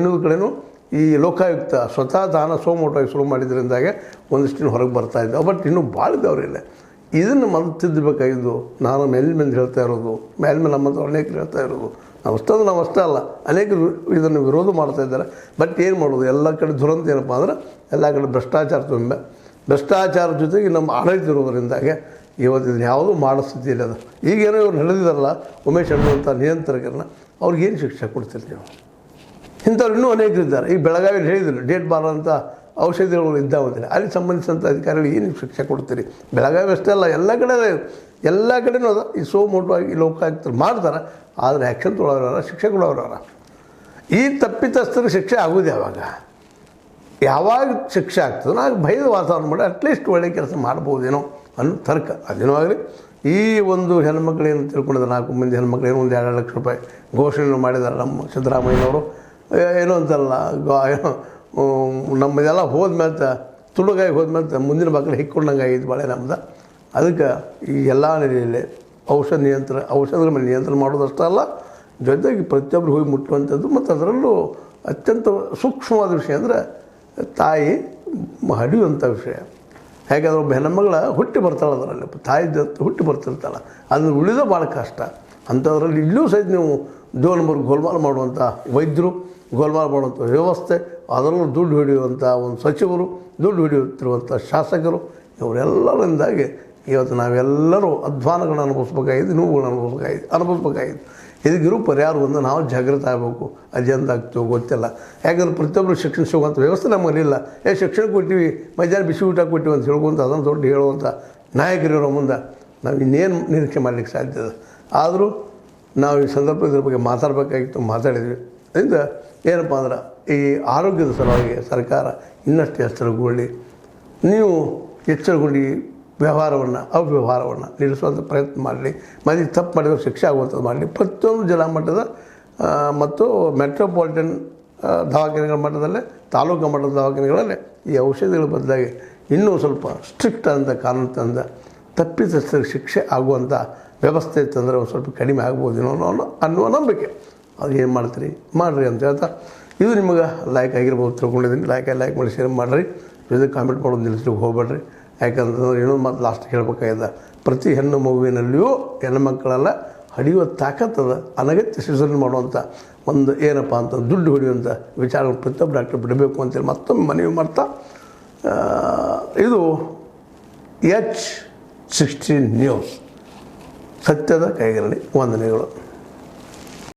ಇನ್ನೊಂದು ಕಡೆಯೂ ಈ ಲೋಕಾಯುಕ್ತ ಸ್ವತಃ ದಾನ ಸೋಮೋಟವಾಗಿ ಶುರು ಮಾಡಿದ್ರಿಂದಾಗೆ ಒಂದಿಷ್ಟು ಹೊರಗೆ ಬರ್ತಾಯಿದ್ದೆ. ಬಟ್ ಇನ್ನೂ ಭಾಳ ಇದ್ದವರಿಲ್ಲ. ಇದನ್ನು ಮೊದಲು ತಿದ್ದಬೇಕಾಗಿದ್ದು. ನಾನು ಮೇಲ್ಮೇಲೆ ಹೇಳ್ತಾ ಇರೋದು, ಮೇಲ್ಮೇಲೆ ನಮ್ಮಂತ ಅನೇಕರು ಹೇಳ್ತಾ ಇರೋದು, ನಾವು ಅಷ್ಟೇ ಅಲ್ಲ, ಅನೇಕರು ಇದನ್ನು ವಿರೋಧ ಮಾಡ್ತಾಯಿದ್ದಾರೆ. ಬಟ್ ಏನು ಮಾಡೋದು, ಎಲ್ಲ ಕಡೆ ದುರಂತ ಏನಪ್ಪ ಅಂದ್ರೆ ಎಲ್ಲ ಕಡೆ ಭ್ರಷ್ಟಾಚಾರ ಜೊತೆಗೆ ನಮ್ಮ ಆಡಳಿತ ಇರೋದರಿಂದಾಗೆ ಇವತ್ತು ಇದನ್ನು ಯಾವುದೂ ಮಾಡೋ ಸ್ಥಿತಿಯಲ್ಲಿ ಅದು. ಈಗೇನೋ ಇವ್ರು ನಡೆದಿದ್ದಾರಲ್ಲ ಉಮೇಶ್ ಅನ್ನುವಂಥ ನಿಯಂತ್ರಕರನ್ನ, ಅವ್ರಿಗೇನು ಶಿಕ್ಷೆ ಕೊಡ್ತೀರಿ ನೀವು? ಇಂಥವ್ರು ಇನ್ನೂ ಅನೇಕರಿದ್ದಾರೆ. ಈಗ ಬೆಳಗಾವಿಯಲ್ಲಿ ಹೇಳಿದ್ರು ಡೇಟ್ ಬಾರ ಅಂತ ಔಷಧಿಗಳು ಇದ್ದಾವಂದರೆ ಅಲ್ಲಿ ಸಂಬಂಧಿಸಿದಂಥ ಅಧಿಕಾರಿಗಳು ಏನು ಶಿಕ್ಷೆ ಕೊಡ್ತೀರಿ? ಬೆಳಗಾವಿ ಅಷ್ಟೇ ಅಲ್ಲ, ಎಲ್ಲ ಕಡೆನೂ ಅದ. ಈ ಸೋಮೋಟವಾಗಿ ಲೋಕಾಯುಕ್ತರು ಮಾಡ್ತಾರೆ, ಆದರೆ ಆ್ಯಕ್ಷನ್ ತೊಗೊಳೋರ, ಶಿಕ್ಷೆ ಕೊಡೋರವರ. ಈ ತಪ್ಪಿತಸ್ಥರಿಗೆ ಶಿಕ್ಷೆ ಆಗೋದು ಯಾವಾಗ ಶಿಕ್ಷೆ ಆಗ್ತದೆ ಆಗ ಭಯದ ವಾತಾವರಣ ಮಾಡಿ ಅಟ್ಲೀಸ್ಟ್ ಒಳ್ಳೆ ಕೆಲಸ ಮಾಡ್ಬೋದೇನೋ ಅನ್ನೋ ತರ್ಕ. ಅದೇನೋ ಆಗಲಿ, ಈ ಒಂದು ಹೆಣ್ಮಕ್ಳೇನು ತಿಳ್ಕೊಂಡಿದ್ದಾರೆ, 4 ಮಂದಿ ಹೆಣ್ಮಕ್ಳೇನೋ ಒಂದು 2 ಲಕ್ಷ ರೂಪಾಯಿ ಘೋಷಣೆ ಮಾಡಿದ್ದಾರೆ ನಮ್ಮ ಸಿದ್ದರಾಮಯ್ಯನವರು. ಏನೋ ಅಂತಲ್ಲ, ಏನೋ ನಮ್ಮದೆಲ್ಲ ಹೋದ್ಮೇಲೆ ತುಳುಗಾಯಿ ಹೋದ್ಮೇಲೆ ಮುಂದಿನ ಮಕ್ಕಳು ಹಿಕ್ಕೊಂಡಂಗೆ ಆಗಿದ್ದು ಭಾಳ ನಮ್ದು. ಅದಕ್ಕೆ ಈ ಎಲ್ಲ ನೆಲೆಯಲ್ಲಿ ಔಷಧಗಳ ಮೇಲೆ ನಿಯಂತ್ರಣ ಮಾಡೋದಷ್ಟೇ ಅಲ್ಲ, ಜೊತೆಗೆ ಪ್ರತಿಯೊಬ್ಬರು ಹೋಗಿ ಮುಟ್ಟುವಂಥದ್ದು. ಮತ್ತು ಅದರಲ್ಲೂ ಅತ್ಯಂತ ಸೂಕ್ಷ್ಮವಾದ ವಿಷಯ ಅಂದರೆ ತಾಯಿ ಹಡಿಯುವಂಥ ವಿಷಯ. ಹೇಗಾದ್ರೆ ಒಬ್ಬ ಹೆಣ್ಣುಮಗಳ ಹುಟ್ಟಿ ಬರ್ತಾಳೆ, ಅದರಲ್ಲಿ ತಾಯಿ ಹುಟ್ಟಿ ಬರ್ತಿರ್ತಾಳೆ, ಅದನ್ನು ಉಳಿದ ಭಾಳ ಕಷ್ಟ. ಅಂಥದ್ರಲ್ಲಿ ಇಲ್ಲೂ ಸಹಿತ ನೀವು ಗೋಲ್ಮಾಲ್ ಮಾಡುವಂಥ ವೈದ್ಯರು, ಗೋಲ್ಮಾಲ್ ಮಾಡುವಂಥ ವ್ಯವಸ್ಥೆ, ಅದರಲ್ಲೂ ದುಡ್ಡು ಹಿಡಿಯುವಂಥ ಒಂದು ಸಚಿವರು, ದುಡ್ಡು ಹಿಡಿಯುತ್ತಿರುವಂಥ ಶಾಸಕರು, ಇವರೆಲ್ಲರಿಂದಾಗಿ ಇವತ್ತು ನಾವೆಲ್ಲರೂ ಅಧ್ವಾನಗಳನ್ನ ಅನುಭವಿಸ್ಬೇಕಾಗಿದೆ, ನೋವುಗಳನ್ನ ಅನುಭವಿಸ್ಬೇಕಾಗಿದೆ. ಇದಕ್ಕಿರೋ ಪರಿಹಾರ ಒಂದು ನಾವು ಜಾಗೃತ ಆಗಬೇಕು. ಅದು ಎಂತ ಆಗ್ತೀವೋ ಗೊತ್ತಿಲ್ಲ. ಯಾಕಂದ್ರೆ ಪ್ರತಿಯೊಬ್ಬರು ಶಿಕ್ಷಣ ಸಿಗುವಂಥ ವ್ಯವಸ್ಥೆ ನಮ್ಮಲ್ಲಿಲ್ಲ. ಶಿಕ್ಷಣ ಕೊಟ್ಟಿವಿ, ಮಧ್ಯಾಹ್ನ ಬಿಸಿ ಊಟ ಕೊಟ್ಟಿವಿ ಅಂತ ಹೇಳ್ಕೊಂತ ಅದನ್ನು ದೊಡ್ಡ ಹೇಳುವಂಥ ನಾಯಕರಿರೋ ಮುಂದೆ ನಾವು ಇನ್ನೇನು ನಿರೀಕ್ಷೆ ಮಾಡಲಿಕ್ಕೆ ಸಾಧ್ಯ ಇದೆ. ಆದರೂ ನಾವು ಈ ಸಂದರ್ಭ ಇದ್ರ ಬಗ್ಗೆ ಮಾತಾಡಿದ್ವಿ. ಅದರಿಂದ ಏನಪ್ಪ ಅಂದ್ರೆ ಈ ಆರೋಗ್ಯದ ಸಲುವಾಗಿ ಸರ್ಕಾರ ಇನ್ನಷ್ಟು ಎಚ್ಚರಗೊಳ್ಳಿ, ನೀವು ಎಚ್ಚರಗೊಂಡು ಅವ್ಯವಹಾರವನ್ನು ನಿಲ್ಲಿಸುವಂಥ ಪ್ರಯತ್ನ ಮಾಡಲಿ. ಮತ್ತು ತಪ್ಪು ಮಾಡಿದ್ರೆ ಶಿಕ್ಷೆ ಆಗುವಂಥದ್ದು ಮಾಡಲಿ. ಪ್ರತಿಯೊಂದು ಜಿಲ್ಲಾ ಮಟ್ಟದ ಮತ್ತು ಮೆಟ್ರೋಪಾಲಿಟನ್ ದವಾಖಾನೆಗಳ ಮಟ್ಟದಲ್ಲೇ, ತಾಲೂಕು ಮಟ್ಟದ ದವಾಖಾನೆಗಳಲ್ಲೇ ಈ ಔಷಧಿಗಳ ಬದಲಾಗಿ ಇನ್ನೂ ಸ್ವಲ್ಪ ಸ್ಟ್ರಿಕ್ಟ್ ಅಂತ ಕಾನೂನು ತಂದ ತಪ್ಪಿತಸ್ಥರಿಗೆ ಶಿಕ್ಷೆ ಆಗುವಂಥ ವ್ಯವಸ್ಥೆ ತಂದರೆ ಒಂದು ಸ್ವಲ್ಪ ಕಡಿಮೆ ಆಗ್ಬೋದೇನೋ ಅನ್ನುವ ನಂಬಿಕೆ. ಅದು ಏನು ಮಾಡ್ತೀರಿ ಮಾಡಿರಿ ಅಂತ ಹೇಳ್ತಾ, ಇದು ನಿಮಗೆ ಲೈಕ್ ಆಗಿರ್ಬೋದು ತಿಳ್ಕೊಂಡಿದ್ದೀನಿ. ಲೈಕ್ ಮಾಡಿ ಶೇರ್ ಮಾಡಿರಿ. ಇದಕ್ಕೆ ಕಾಮೆಂಟ್ ಮಾಡೋದು ನಿಲ್ಲಿಸ್ಲಿಕ್ಕೆ ಹೋಗ್ಬೇಡ್ರಿ. ಯಾಕಂತಂದ್ರೆ ಏನೋ ಮತ್ತು ಲಾಸ್ಟ್ ಹೇಳಬೇಕಾಗಿದೆ, ಪ್ರತಿ ಹೆಣ್ಣು ಮಗುವಿನಲ್ಲಿಯೂ ಹೆಣ್ಣುಮಕ್ಕಳೆಲ್ಲ ಹಡಿಯುವ ತಾಕತ್ತದ. ಅನಗತ್ಯ ಸಿಸರ್ನ್ ಮಾಡುವಂಥ ಒಂದು ಏನಪ್ಪ ಅಂತ ದುಡ್ಡು ಹೊಡೆಯುವಂಥ ವಿಚಾರಗಳು ಪ್ರತಿಯೊಬ್ಬ ಡಾಕ್ಟರ್ ಬಿಡಬೇಕು ಅಂತೇಳಿ ಮತ್ತೊಮ್ಮೆ ಮನವಿ ಮಾಡ್ತಾ, ಇದು H16 ನ್ಯೂಸ್, ಸತ್ಯದ ಕೈಗರಣಿ. ವಂದನೆಗಳು.